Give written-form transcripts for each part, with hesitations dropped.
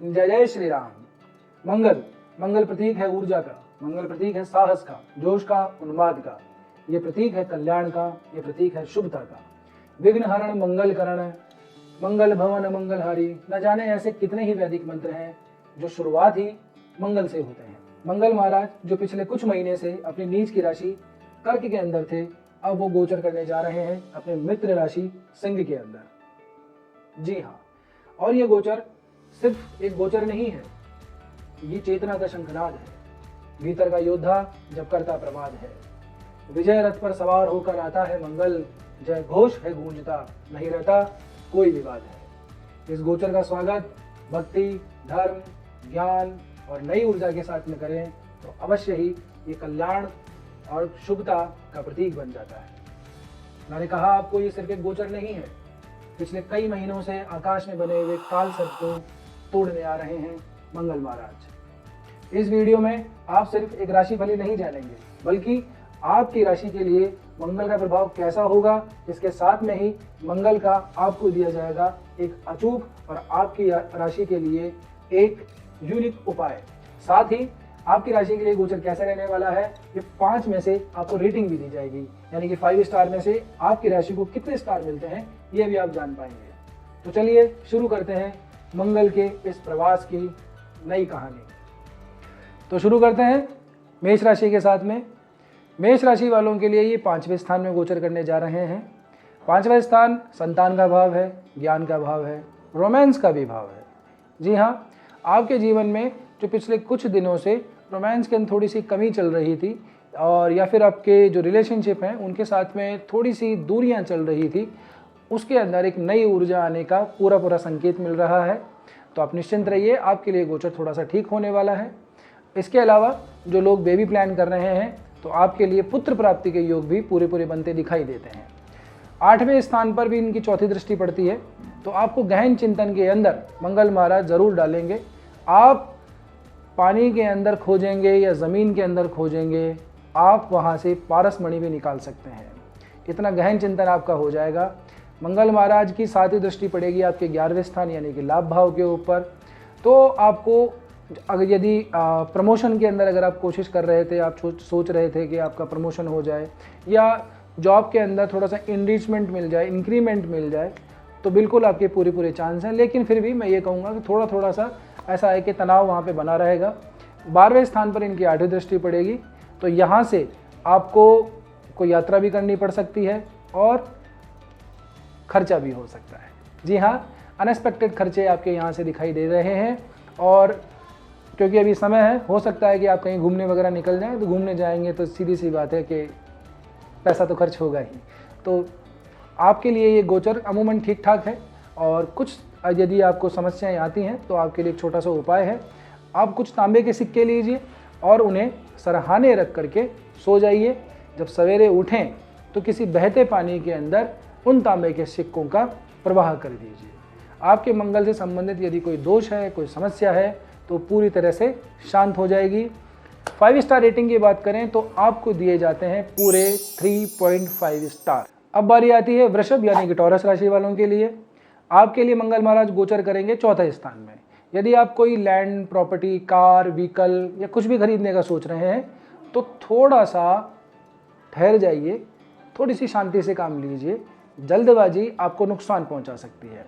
जय जय श्री राम। मंगल, मंगल प्रतीक है ऊर्जा का, मंगल प्रतीक है साहस का, जोश का, उन्माद का। ये प्रतीक है कल्याण का, ये प्रतीक है शुभता का। विघ्न हरण मंगल करण, मंगल भवन मंगलहारी। न जाने ऐसे कितने ही वैदिक मंत्र हैं जो शुरुआत ही मंगल से होते हैं। मंगल महाराज जो पिछले कुछ महीने से अपनी नीच की राशि कर्क के अंदर थे, अब वो गोचर करने जा रहे हैं अपने मित्र राशि सिंह के अंदर। जी हाँ, और ये गोचर सिर्फ एक गोचर नहीं है, ये चेतना का शंखनाद है। भीतर का योद्धा जब करता प्रमाद है, विजय रथ पर सवार होकर आता है मंगल। जय घोष है गूंजता, नहीं रहता कोई विवाद है। इस गोचर का स्वागत भक्ति, धर्म, ज्ञान और नई ऊर्जा के साथ में करें तो अवश्य ही ये कल्याण और शुभता का प्रतीक बन जाता है। मैंने कहा आपको ये सिर्फ एक गोचर नहीं है, पिछले कई महीनों से आकाश में बने हुए काल सर्प को तोड़ने आ रहे हैं मंगल महाराज। इस वीडियो में आप सिर्फ एक राशिफल ही नहीं जानेंगे, बल्कि आपकी राशि के लिए मंगल का प्रभाव कैसा होगा, इसके साथ में ही मंगल का आपको दिया जाएगा एक अचूक और आपकी राशि के लिए एक यूनिक उपाय। साथ ही आपकी राशि के लिए गोचर कैसे रहने वाला है, ये 5 में से आपको रेटिंग भी दी जाएगी, यानी कि 5 स्टार में से आपकी राशि को कितने स्टार मिलते हैं ये भी आप जान पाएंगे। तो चलिए शुरू करते हैं मंगल के इस प्रवास की नई कहानी। तो शुरू करते हैं मेष राशि के साथ में। मेष राशि वालों के लिए ये 5वें स्थान में गोचर करने जा रहे हैं। 5वां स्थान संतान का भाव है, ज्ञान का भाव है, रोमांस का भी भाव है। जी हाँ, आपके जीवन में जो पिछले कुछ दिनों से रोमांस के अंदर थोड़ी सी कमी चल रही थी, और या फिर आपके जो रिलेशनशिप हैं उनके साथ में थोड़ी सी दूरियां चल रही थी, उसके अंदर एक नई ऊर्जा आने का पूरा संकेत मिल रहा है। तो आप निश्चिंत रहिए, आपके लिए गोचर थोड़ा सा ठीक होने वाला है। इसके अलावा जो लोग बेबी प्लान कर रहे हैं तो आपके लिए पुत्र प्राप्ति के योग भी पूरे बनते दिखाई देते हैं। 8वें स्थान पर भी इनकी चौथी दृष्टि पड़ती है, तो आपको गहन चिंतन के अंदर मंगल महाराज जरूर डालेंगे। आप पानी के अंदर खोजेंगे या ज़मीन के अंदर खोजेंगे, आप वहाँ से पारस मणि भी निकाल सकते हैं। इतना गहन चिंतन आपका हो जाएगा। मंगल महाराज की 7वीं दृष्टि पड़ेगी आपके 11वें स्थान यानी कि लाभ भाव के ऊपर। तो आपको अगर यदि प्रमोशन के अंदर अगर आप कोशिश कर रहे थे, आप सोच रहे थे कि आपका प्रमोशन हो जाए या जॉब के अंदर थोड़ा सा इनरिचमेंट मिल जाए, इंक्रीमेंट मिल जाए, तो बिल्कुल आपके पूरे चांस हैं। लेकिन फिर भी मैं ये कहूँगा कि थोड़ा सा ऐसा है कि तनाव वहाँ पे बना रहेगा। 12वें स्थान पर इनकी 8वीं दृष्टि पड़ेगी, तो यहाँ से आपको कोई यात्रा भी करनी पड़ सकती है और खर्चा भी हो सकता है। जी हाँ, अनएक्सपेक्टेड खर्चे आपके यहाँ से दिखाई दे रहे हैं। और क्योंकि अभी समय है, हो सकता है कि आप कहीं घूमने वगैरह निकल जाएं, तो घूमने जाएंगे तो सीधी सी बात है कि पैसा तो खर्च होगा ही। तो आपके लिए ये गोचर अमूमन ठीक ठाक है। और कुछ यदि आपको समस्याएं आती हैं तो आपके लिए एक छोटा सा उपाय है, आप कुछ तांबे के सिक्के लीजिए और उन्हें सरहाने रख करके सो जाइए। जब सवेरे उठें तो किसी बहते पानी के अंदर उन तांबे के सिक्कों का प्रवाह कर दीजिए। आपके मंगल से संबंधित यदि कोई दोष है, कोई समस्या है, तो पूरी तरह से शांत हो जाएगी। 5 स्टार रेटिंग की बात करें तो आपको दिए जाते हैं पूरे 3.5 स्टार। अब बारी आती है वृषभ यानी कि टॉरस राशि वालों के लिए। आपके लिए मंगल महाराज गोचर करेंगे 4थे स्थान में। यदि आप कोई लैंड, प्रॉपर्टी, कार, व्हीकल या कुछ भी खरीदने का सोच रहे हैं तो थोड़ा सा ठहर जाइए, थोड़ी सी शांति से काम लीजिए। जल्दबाजी आपको नुकसान पहुंचा सकती है।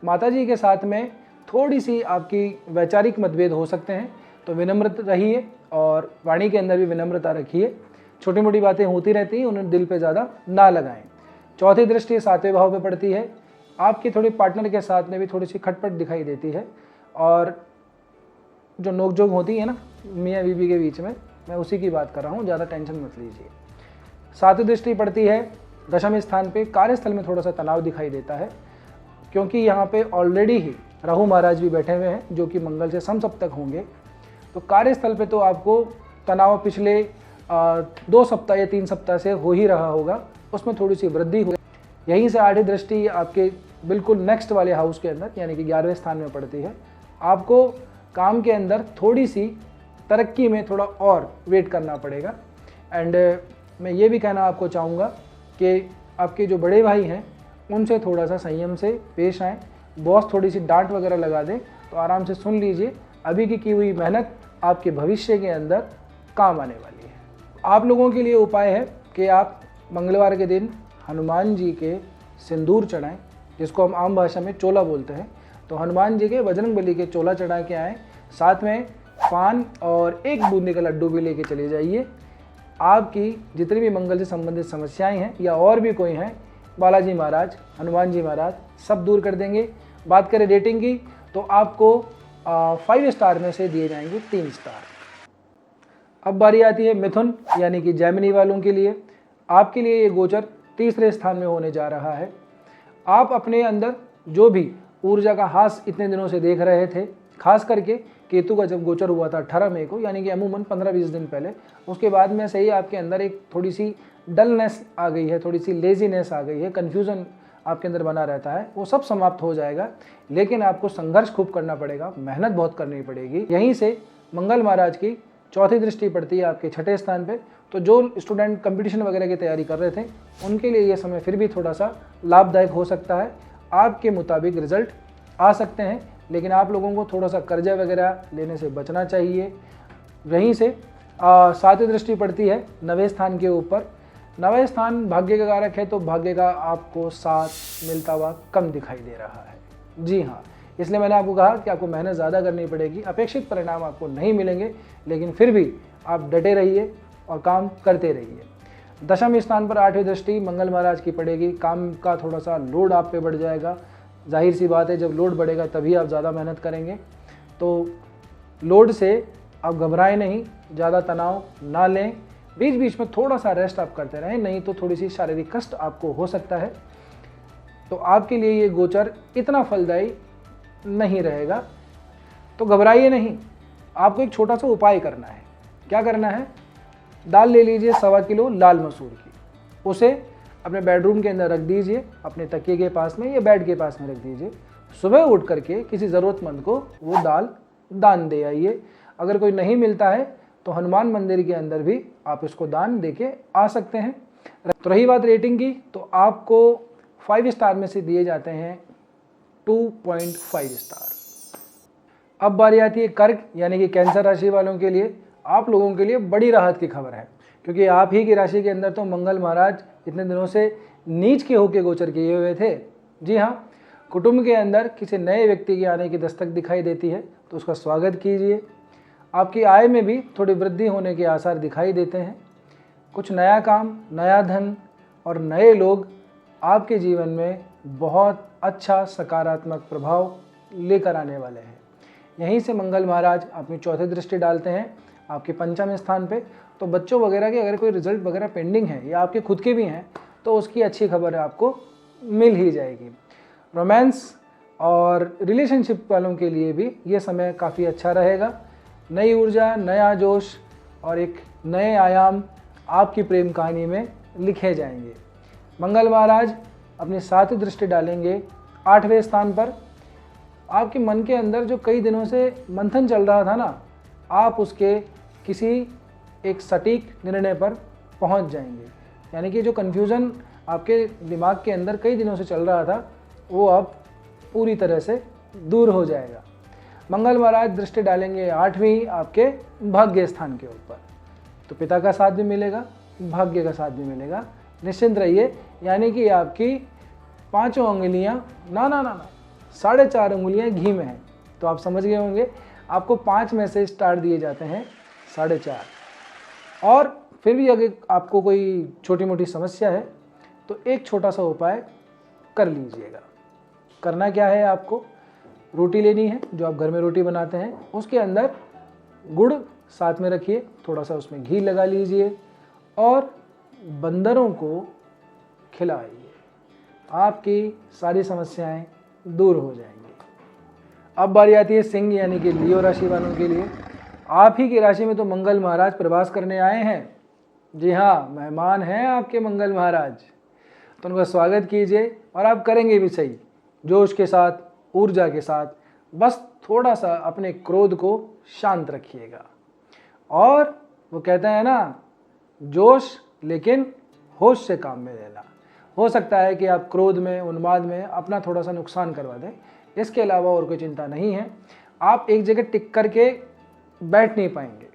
माताजी के साथ में थोड़ी सी आपकी वैचारिक मतभेद हो सकते हैं, तो विनम्र रहिए और वाणी के अंदर भी विनम्रता रखिए। छोटी मोटी बातें होती रहती हैं, उन्हें दिल पे ज़्यादा ना लगाएं। 4थी दृष्टि 7वें भाव पे पड़ती है। आपकी थोड़ी पार्टनर के साथ में भी थोड़ी सी खटपट दिखाई देती है, और जो नोकझोंक होती है ना मियाँ बीवी के बीच में, मैं उसी की बात कर रहा हूँ, ज़्यादा टेंशन मत लीजिए। 7वीं दृष्टि पड़ती है 10वें स्थान पे। कार्यस्थल में थोड़ा सा तनाव दिखाई देता है, क्योंकि यहाँ पे ऑलरेडी ही राहु महाराज भी बैठे हुए हैं जो कि मंगल से समसप्तक होंगे। तो कार्यस्थल पे तो आपको तनाव पिछले 2 सप्ताह या 3 सप्ताह से हो ही रहा होगा, उसमें थोड़ी सी वृद्धि हो। यहीं से 8वीं दृष्टि आपके बिल्कुल नेक्स्ट वाले हाउस के अंदर यानी कि 11वें स्थान में पड़ती है। आपको काम के अंदर थोड़ी सी तरक्की में थोड़ा और वेट करना पड़ेगा। एंड मैं ये भी कहना आपको चाहूँगा कि आपके जो बड़े भाई हैं उनसे थोड़ा सा संयम से पेश आएँ। बॉस थोड़ी सी डांट वगैरह लगा दें तो तो आराम से सुन लीजिए, अभी की हुई मेहनत आपके भविष्य के अंदर काम आने वाली है। आप लोगों के लिए उपाय है कि आप मंगलवार के दिन हनुमान जी के सिंदूर चढ़ाएं, जिसको हम आम भाषा में चोला बोलते हैं। तो हनुमान जी के बजरंगबली के चोला चढ़ा के आएँ, साथ में पान और एक बूंदी का लड्डू भी लेके चले जाइए। आपकी जितनी भी मंगल से संबंधित समस्याएं हैं या और भी कोई हैं, बालाजी महाराज, हनुमान जी महाराज सब दूर कर देंगे। बात करें रेटिंग की, तो आपको 5 स्टार में से दिए जाएंगे 3 स्टार। अब बारी आती है मिथुन यानी कि जेमिनी वालों के लिए। आपके लिए ये गोचर तीसरे स्थान में होने जा रहा है। आप अपने अंदर जो भी ऊर्जा का हास इतने दिनों से देख रहे थे, खास करके केतु का जब गोचर हुआ था 18 मई को, यानी कि अमूमन 15-20 दिन पहले, उसके बाद में से ही आपके अंदर एक थोड़ी सी डलनेस आ गई है, थोड़ी सी लेजीनेस आ गई है, कन्फ्यूज़न आपके अंदर बना रहता है, वो सब समाप्त हो जाएगा। लेकिन आपको संघर्ष खूब करना पड़ेगा, मेहनत बहुत करनी पड़ेगी। यहीं से मंगल महाराज की चौथी दृष्टि पड़ती है आपके 6ठे स्थान पे। तो जो स्टूडेंट कंपटीशन वगैरह की तैयारी कर रहे थे, उनके लिए ये समय फिर भी थोड़ा सा लाभदायक हो सकता है। आपके मुताबिक रिजल्ट आ सकते हैं, लेकिन आप लोगों को थोड़ा सा कर्जा वगैरह लेने से बचना चाहिए। वहीं से 7वीं दृष्टि पड़ती है 9वें स्थान के ऊपर। 9वें स्थान भाग्य का कारक है, तो भाग्य का आपको साथ मिलता हुआ कम दिखाई दे रहा है। जी हाँ, इसलिए मैंने आपको कहा कि आपको मेहनत ज़्यादा करनी पड़ेगी। अपेक्षित परिणाम आपको नहीं मिलेंगे, लेकिन फिर भी आप डटे रहिए और काम करते रहिए। 10वें स्थान पर 8वीं दृष्टि मंगल महाराज की पड़ेगी। काम का थोड़ा सा लोड आप पे बढ़ जाएगा। जाहिर सी बात है, जब लोड बढ़ेगा तभी आप ज़्यादा मेहनत करेंगे। तो लोड से आप घबराएं नहीं, ज़्यादा तनाव ना लें, बीच बीच में थोड़ा सा रेस्ट आप करते रहें, नहीं तो थोड़ी सी शारीरिक कष्ट आपको हो सकता है। तो आपके लिए ये गोचर इतना फलदायी नहीं रहेगा, तो घबराइए नहीं। आपको एक छोटा सा उपाय करना है। क्या करना है? दाल ले लीजिए 1.25 किलो लाल मसूर की, उसे अपने बेडरूम के अंदर रख दीजिए, अपने तकिए के पास में या बेड के पास में रख दीजिए। सुबह उठ करके किसी ज़रूरतमंद को वो दाल दान दे आइए। अगर कोई नहीं मिलता है तो हनुमान मंदिर के अंदर भी आप इसको दान दे के आ सकते हैं। तो रही बात रेटिंग की, तो आपको 5 स्टार में से दिए जाते हैं 2.5 स्टार। अब बारी आती है कर्क यानी कि कैंसर राशि वालों के लिए। आप लोगों के लिए बड़ी राहत की खबर है, क्योंकि आप ही की राशि के अंदर तो मंगल महाराज इतने दिनों से नीच के होके गोचर किए हुए थे। जी हाँ, कुटुंब के अंदर किसी नए व्यक्ति के आने की दस्तक दिखाई देती है, तो उसका स्वागत कीजिए। आपकी आय में भी थोड़ी वृद्धि होने के आसार दिखाई देते हैं। कुछ नया काम, नया धन और नए लोग आपके जीवन में बहुत अच्छा सकारात्मक प्रभाव लेकर आने वाले हैं। यहीं से मंगल महाराज अपनी चौथी दृष्टि डालते हैं आपके 5वें स्थान पे। तो बच्चों वगैरह के अगर कोई रिजल्ट वगैरह पेंडिंग है या आपके खुद के भी हैं, तो उसकी अच्छी खबर आपको मिल ही जाएगी। रोमांस और रिलेशनशिप वालों के लिए भी ये समय काफ़ी अच्छा रहेगा। नई ऊर्जा, नया जोश और एक नए आयाम आपकी प्रेम कहानी में लिखे जाएंगे। मंगल महाराज अपनी 7वीं दृष्टि डालेंगे 8वें स्थान पर। आपके मन के अंदर जो कई दिनों से मंथन चल रहा था ना, आप उसके किसी एक सटीक निर्णय पर पहुंच जाएंगे। यानी कि जो कन्फ्यूज़न आपके दिमाग के अंदर कई दिनों से चल रहा था, वो अब पूरी तरह से दूर हो जाएगा। मंगल महाराज दृष्टि डालेंगे 8वीं आपके भाग्य स्थान के ऊपर। तो पिता का साथ भी मिलेगा, भाग्य का साथ भी मिलेगा, निश्चिंत रहिए। यानी कि आपकी 5 उंगलियां ना 4.5 उंगलियां घी में हैं। तो आप समझ गए होंगे, आपको 5 में से स्टार दिए जाते हैं 4.5। और फिर भी अगर आपको कोई छोटी मोटी समस्या है तो एक छोटा सा उपाय कर लीजिएगा। करना क्या है? आपको रोटी लेनी है, जो आप घर में रोटी बनाते हैं, उसके अंदर गुड़ साथ में रखिए, थोड़ा सा उसमें घी लगा लीजिए और बंदरों को खिलाइए। आपकी सारी समस्याएं दूर हो जाएंगी। अब बारी आती है सिंह यानी कि लियो राशि वालों के लिए। आप ही की राशि में तो मंगल महाराज प्रवास करने आए हैं। जी हाँ, मेहमान हैं आपके मंगल महाराज, तो उनका स्वागत कीजिए। और आप करेंगे भी सही, जोश के साथ, ऊर्जा के साथ। बस थोड़ा सा अपने क्रोध को शांत रखिएगा। और वो कहते हैं ना, जोश लेकिन होश से काम में लेना। हो सकता है कि आप क्रोध में, उन्माद में अपना थोड़ा सा नुकसान करवा दें, इसके अलावा और कोई चिंता नहीं है। आप एक जगह टिक करके बैठ नहीं पाएंगे।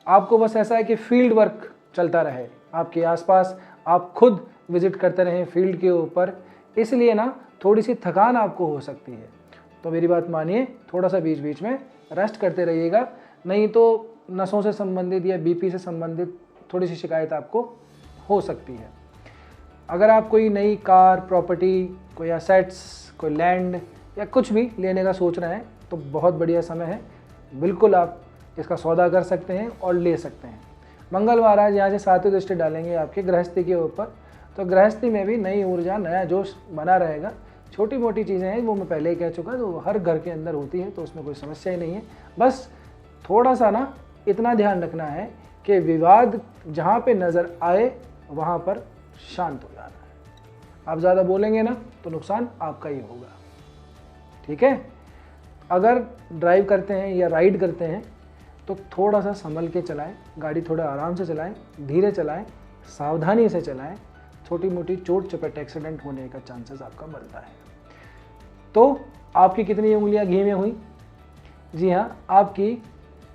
आपको बस ऐसा है कि फील्ड वर्क चलता रहे आपके आसपास, आप खुद विजिट करते रहें फील्ड के ऊपर, इसलिए ना थोड़ी सी थकान आपको हो सकती है। तो मेरी बात मानिए, थोड़ा सा बीच बीच में रेस्ट करते रहिएगा, नहीं तो नसों से संबंधित या बीपी से संबंधित थोड़ी सी शिकायत आपको हो सकती है। अगर आप कोई नई कार, प्रॉपर्टी, कोई एसेट्स, कोई लैंड या कुछ भी लेने का सोच रहे हैं तो बहुत बढ़िया समय है, बिल्कुल आप इसका सौदा कर सकते हैं और ले सकते हैं। मंगल महाराज यहाँ से 7वीं दृष्टि डालेंगे आपके गृहस्थी के ऊपर, तो गृहस्थी में भी नई ऊर्जा, नया जोश बना रहेगा। छोटी मोटी चीज़ें हैं वो मैं पहले ही कह चुका, तो हर घर के अंदर होती है, तो उसमें कोई समस्या ही नहीं है। बस थोड़ा सा ना इतना ध्यान रखना है कि विवाद जहाँ पे नज़र आए वहाँ पर शांत हो जाना है। आप ज़्यादा बोलेंगे ना तो नुकसान आपका ही होगा, ठीक है। अगर ड्राइव करते हैं या राइड करते हैं तो थोड़ा सा संभल के चलाएं, गाड़ी थोड़ा आराम से चलाएं, धीरे चलाएं, सावधानी से चलाएं। छोटी मोटी चोट चपेट एक्सीडेंट होने का चांसेस आपका बढ़ता है। तो आपकी कितनी उंगलियां घी में हुई? जी हाँ, आपकी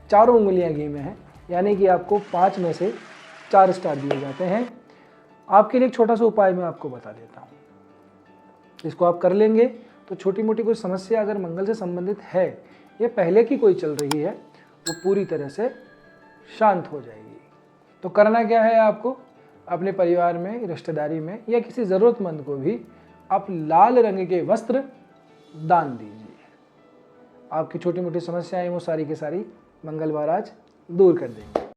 4 उंगलियां घी में हैं, यानी कि आपको 5 में से 4 स्टार दिए जाते हैं। आपके लिए एक छोटा सा उपाय मैं आपको बता देता हूँ, इसको आप कर लेंगे तो छोटी मोटी कोई समस्या अगर मंगल से संबंधित है या पहले की कोई चल रही है वो पूरी तरह से शांत हो जाएगी। तो करना क्या है आपको, अपने परिवार में, रिश्तेदारी में या किसी ज़रूरतमंद को भी आप लाल रंग के वस्त्र दान दीजिए। आपकी छोटी मोटी समस्याएं वो सारी की सारी मंगल महाराज दूर कर देंगे।